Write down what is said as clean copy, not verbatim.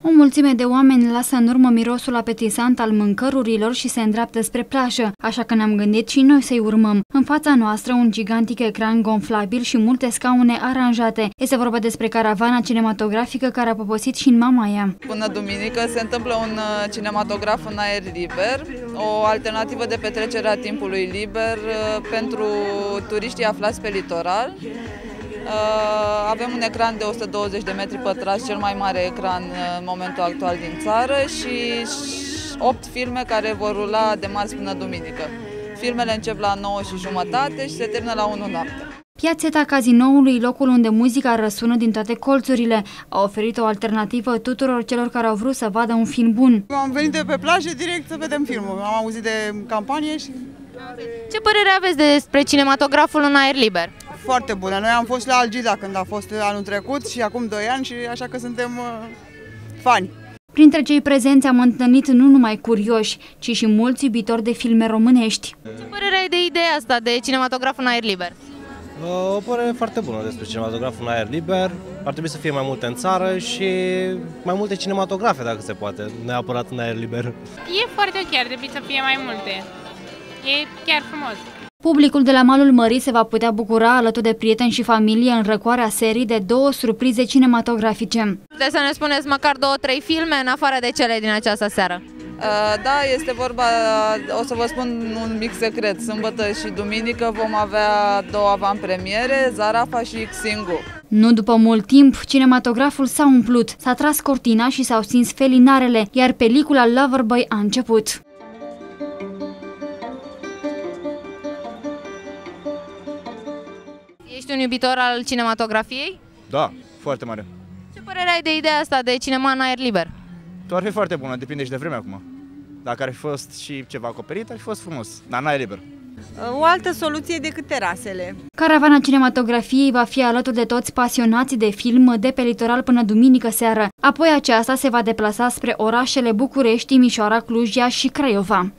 O mulțime de oameni lasă în urmă mirosul apetisant al mâncărurilor și se îndreaptă spre plajă, așa că ne-am gândit și noi să-i urmăm. În fața noastră un gigantic ecran gonflabil și multe scaune aranjate. Este vorba despre caravana cinematografică care a poposit și în Mamaia. Până duminică se întâmplă un cinematograf în aer liber, o alternativă de petrecere a timpului liber pentru turiștii aflați pe litoral. Avem un ecran de 120 de metri pătrați, cel mai mare ecran în momentul actual din țară și 8 filme care vor rula de marți până duminică. Filmele încep la 9:30 și se termină la 1 noapte. Piațeta Cazinoului, locul unde muzica răsună din toate colțurile, a oferit o alternativă tuturor celor care au vrut să vadă un film bun. Am venit de pe plajă direct să vedem filmul. Am auzit de campanie și... Ce părere aveți despre cinematograful în aer liber? Foarte bună. Noi am fost la Algida când a fost anul trecut și acum 2 ani și așa că suntem fani. Printre cei prezenți am întâlnit nu numai curioși, ci și mulți iubitori de filme românești. Ce părere ai de ideea asta de cinematograf în aer liber? O părere foarte bună despre cinematograful în aer liber. Ar trebui să fie mai multe în țară și mai multe cinematografe, dacă se poate, neapărat în aer liber. E foarte ok, ar trebui să fie mai multe. E chiar frumos. Publicul de la Malul Mării se va putea bucura alături de prieteni și familie în răcoarea serii de 2 surprize cinematografice. Puteți să ne spuneți măcar 2-3 filme în afară de cele din această seară? Da, este vorba, o să vă spun un mic secret, sâmbătă și duminică vom avea 2 avantpremiere, Zarafa și Xingu. Nu după mult timp, cinematograful s-a umplut, s-a tras cortina și s-au stins felinarele, iar pelicula Loverboy a început. Ești un iubitor al cinematografiei? Da, foarte mare. Ce părere ai de ideea asta de cinema în aer liber? Ar fi foarte bună, depinde și de vreme acum. Dacă ar fi fost și ceva acoperit, ar fi fost frumos, dar în aer liber. O altă soluție decât terasele. Caravana cinematografiei va fi alături de toți pasionați de film de pe litoral până duminică seară. Apoi aceasta se va deplasa spre orașele București, Timișoara, Cluj, Iași și Craiova.